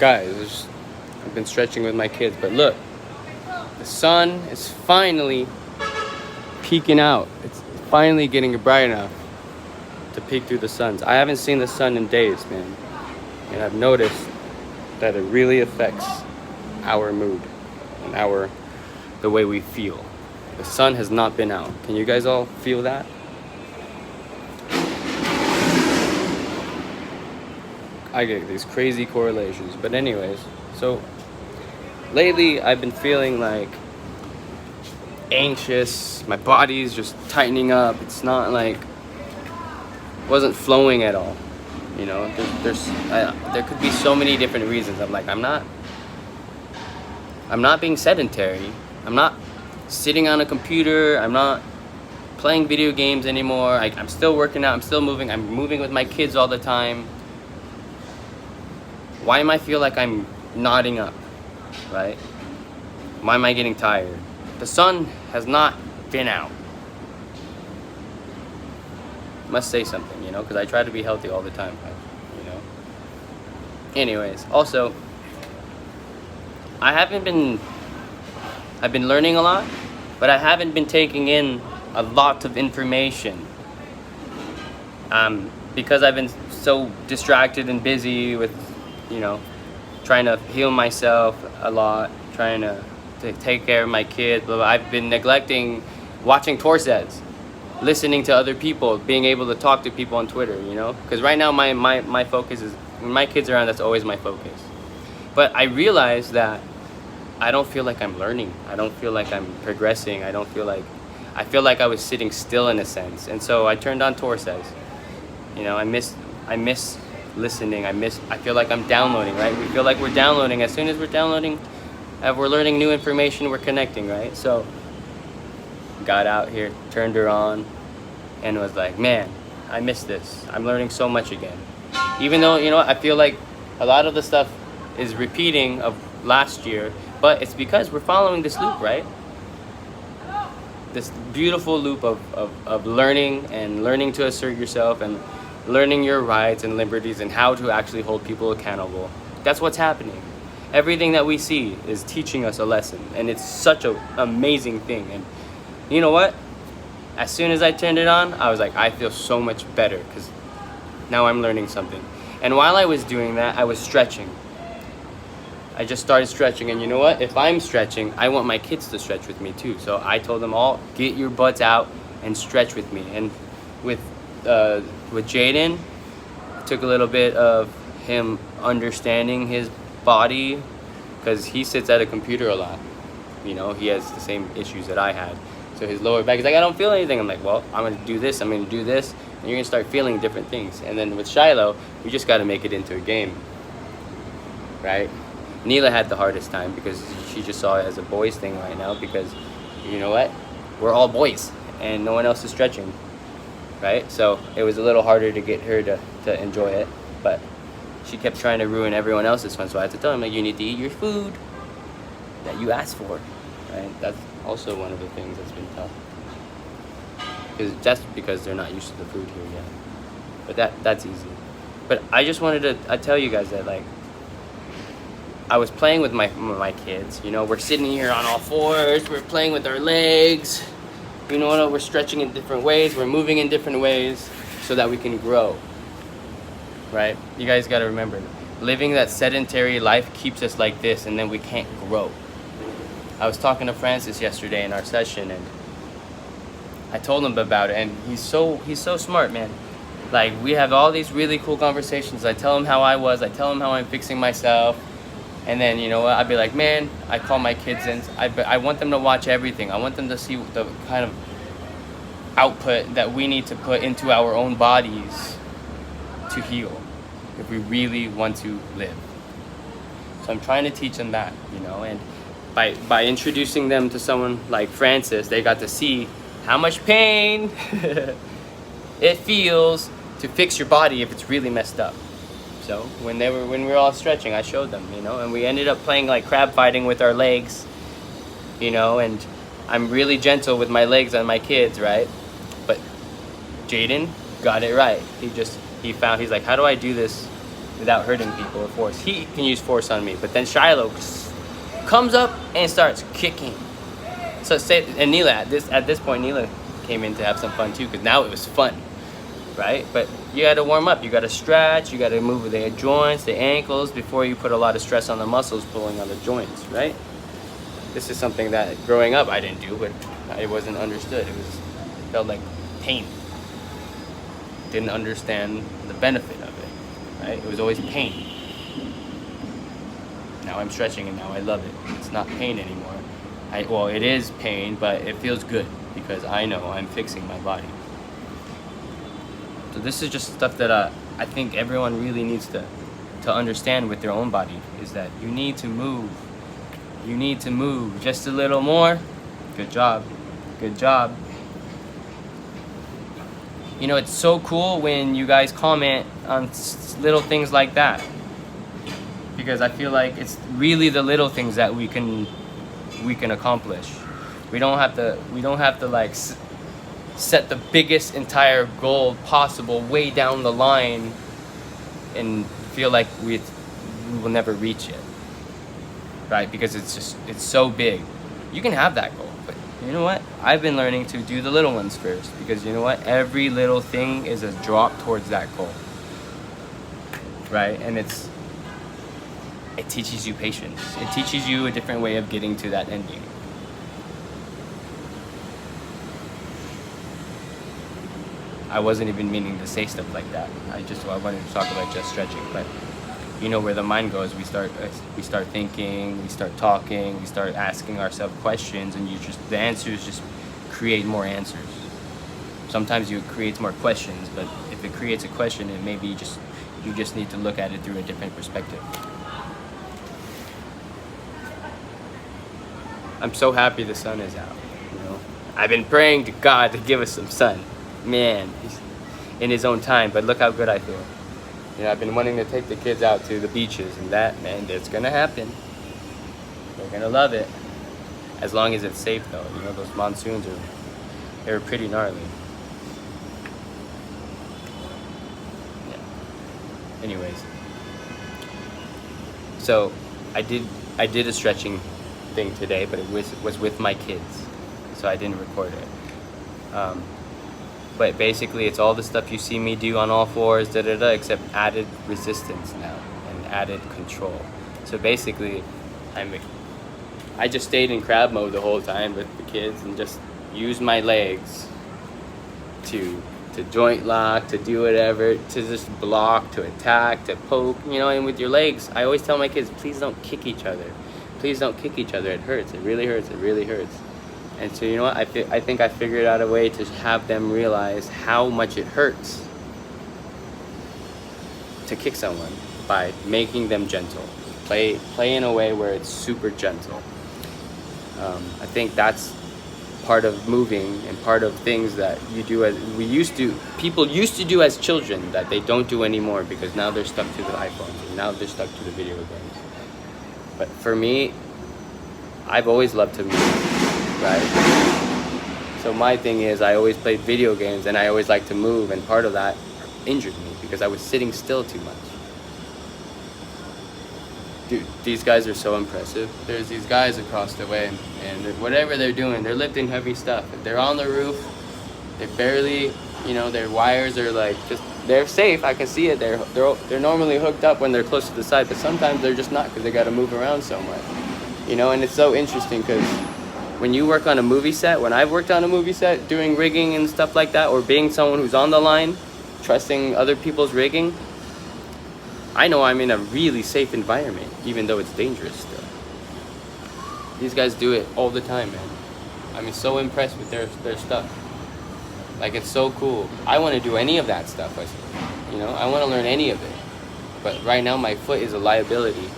Guys, I've been stretching with my kids, but look, the sun is finally peeking out. It's finally getting bright enough to peek through the suns. I haven't seen the sun in days, man. And I've noticed that it really affects our mood and the way we feel. The sun has not been out. Can you guys all feel that? I get these crazy correlations. But anyways, so lately I've been feeling like anxious. My body's just tightening up. It's not like, wasn't flowing at all. You know, there could be so many different reasons. I'm not being sedentary. I'm not sitting on a computer. I'm not playing video games anymore. I'm still working out. I'm still moving. I'm moving with my kids all the time. Why am I feel like I'm nodding up, right? Why am I getting tired? The sun has not been out. Must say something, you know, because I try to be healthy all the time, you know. Anyways, also, I've been learning a lot, but I haven't been taking in a lot of information. Because I've been so distracted and busy with, you know, trying to heal myself a lot, trying to take care of my kids. But I've been neglecting watching Torsets, listening to other people, being able to talk to people on Twitter, you know? Because right now my focus is, when my kids are around, that's always my focus. But I realized that I don't feel like I'm learning. I don't feel like I'm progressing. I feel like I was sitting still in a sense. And so I turned on Torsets. You know, I miss listening. I feel like I'm downloading, right? We feel like we're downloading. As soon as we're downloading, we're learning new information, we're connecting, right? So got out here, turned her on, and was like, man, I miss this. I'm learning so much again. Even though, you know, I feel like a lot of the stuff is repeating of last year, but it's because we're following this loop, right? This beautiful loop of learning and learning to assert yourself and learning your rights and liberties and how to actually hold people accountable. That's what's happening. Everything that we see is teaching us a lesson, and it's such an amazing thing. And you know what? As soon as I turned it on, I was like, I feel so much better because now I'm learning something. And while I was doing that, I was stretching. I just started stretching, and you know what? If I'm stretching, I want my kids to stretch with me too. So I told them all, get your butts out and stretch with me. And with Jaden, it took a little bit of him understanding his body, because he sits at a computer a lot. You know, he has the same issues that I had. So his lower back, he's like, I don't feel anything. I'm like, well, I'm gonna do this, I'm gonna do this, and you're gonna start feeling different things. And then with Shiloh, we just gotta make it into a game, right? Neela had the hardest time because she just saw it as a boys thing right now, because you know what? We're all boys and no one else is stretching, right? So it was a little harder to get her to enjoy it, but she kept trying to ruin everyone else's fun. So I had to tell him, like, you need to eat your food that you asked for, right? That's also one of the things that's been tough, because just because they're not used to the food here yet. But that's easy. But I just wanted to tell you guys that, like, I was playing with my kids. You know, we're sitting here on all fours. We're playing with our legs. You know, we're stretching in different ways. We're moving in different ways so that we can grow, right? You guys got to remember, living that sedentary life keeps us like this, and then we can't grow. I was talking to Francis yesterday in our session, and I told him about it, and he's so smart, man. Like, we have all these really cool conversations. I tell him how I was. I tell him how I'm fixing myself. And then, you know what, I'd be like, man, I call my kids in. I want them to watch everything. I want them to see the kind of output that we need to put into our own bodies to heal if we really want to live. So I'm trying to teach them that, you know, and by introducing them to someone like Francis, they got to see how much pain it feels to fix your body if it's really messed up. So when we were all stretching, I showed them, you know, and we ended up playing like crab fighting with our legs, you know, and I'm really gentle with my legs on my kids, right? But Jaden got it right. He's like, how do I do this without hurting people or force. He can use force on me, but then Shiloh comes up and starts kicking. So say, and Neela at this point, Neela came in to have some fun too, because now it was fun, right? But you got to warm up. You got to stretch. You got to move the joints, the ankles, before you put a lot of stress on the muscles pulling on the joints, right? This is something that growing up I didn't do, but it wasn't understood. It felt like pain. Didn't understand the benefit of it, right? It was always pain. Now I'm stretching and now I love it. It's not pain anymore. Well, it is pain, but it feels good because I know I'm fixing my body. So this is just stuff that I think everyone really needs to understand with their own body, is that you need to move. You need to move just a little more. Good job. Good job. You know, it's so cool when you guys comment on little things like that, because I feel like it's really the little things that we can accomplish. We don't have to like set the biggest entire goal possible way down the line and feel like we will never reach it, right? Because it's so big. You can have that goal, but you know what? I've been learning to do the little ones first, because you know what? Every little thing is a drop towards that goal, right? And it teaches you patience. It teaches you a different way of getting to that ending. I wasn't even meaning to say stuff like that. I wanted to talk about just stretching, but you know where the mind goes. We start thinking, we start talking, we start asking ourselves questions, and the answers just create more answers. Sometimes it creates more questions, but if it creates a question, it maybe you just need to look at it through a different perspective. I'm so happy the sun is out. You know, I've been praying to God to give us some sun. Man, he's in his own time, but look how good I feel. You know, I've been wanting to take the kids out to the beaches, and that, man, it's gonna happen. They're gonna love it, as long as it's safe though. You know, those monsoons they're pretty gnarly. Yeah. Anyways, so I did a stretching thing today, but it was with my kids, so I didn't record it. But basically, it's all the stuff you see me do on all fours, except added resistance now and added control. So basically, I just stayed in crab mode the whole time with the kids and just used my legs to joint lock, to do whatever, to just block, to attack, to poke, you know. And with your legs, I always tell my kids, please don't kick each other. Please don't kick each other. It hurts. It really hurts. It really hurts. And so, you know what? I think I figured out a way to have them realize how much it hurts to kick someone by making them gentle. Play in a way where it's super gentle. I think that's part of moving and part of things that you do people used to do as children that they don't do anymore, because now they're stuck to the iPhones and now they're stuck to the video games. But for me, I've always loved to move, right? So my thing is, I always played video games and I always liked to move, and part of that injured me because I was sitting still too much. Dude, these guys are so impressive. There's these guys across the way, and whatever they're doing, they're lifting heavy stuff. They're on the roof. They're barely, you know, their wires are like they're safe. I can see it. They're normally hooked up when they're close to the side, but sometimes they're just not because they got to move around so much. You know, and it's so interesting because when you work on a movie set, when I've worked on a movie set doing rigging and stuff like that, or being someone who's on the line, trusting other people's rigging, I know I'm in a really safe environment, even though it's dangerous still. These guys do it all the time, man. I'm so impressed with their stuff. Like, it's so cool. I want to do any of that stuff, you know? I want to learn any of it. But right now, my foot is a liability.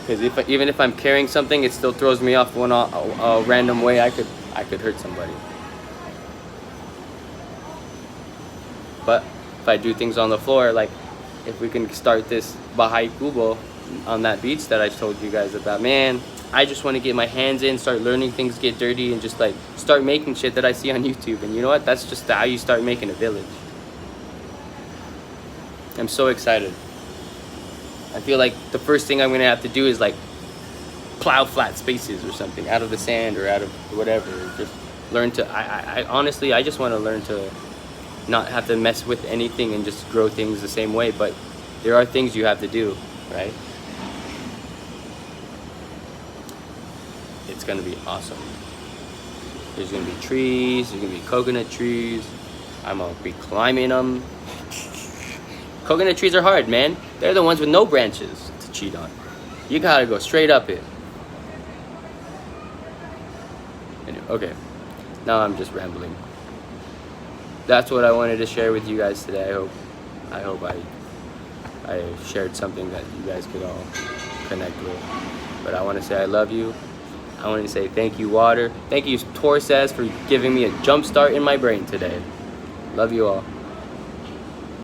Because even if I'm carrying something, it still throws me off a random way. I could hurt somebody. But if I do things on the floor, like if we can start this Baha'i Kubo on that beach that I told you guys about, man, I just want to get my hands in, start learning things, get dirty, and just like start making shit that I see on YouTube. And you know what? That's just how you start making a village. I'm so excited. I feel like the first thing I'm gonna have to do is like plow flat spaces or something out of the sand or out of whatever. Just learn to. I honestly, I just want to learn to not have to mess with anything and just grow things the same way. But there are things you have to do, right? It's gonna be awesome. There's gonna be trees. There's gonna be coconut trees. I'm gonna be climbing them. Coconut trees are hard, man. They're the ones with no branches to cheat on. You gotta go straight up it. Anyway, okay, now I'm just rambling. That's what I wanted to share with you guys today. I hope I shared something that you guys could all connect with. But I want to say I love you. I want to say thank you, water. Thank you, Torsaz, for giving me a jump start in my brain today. Love you all.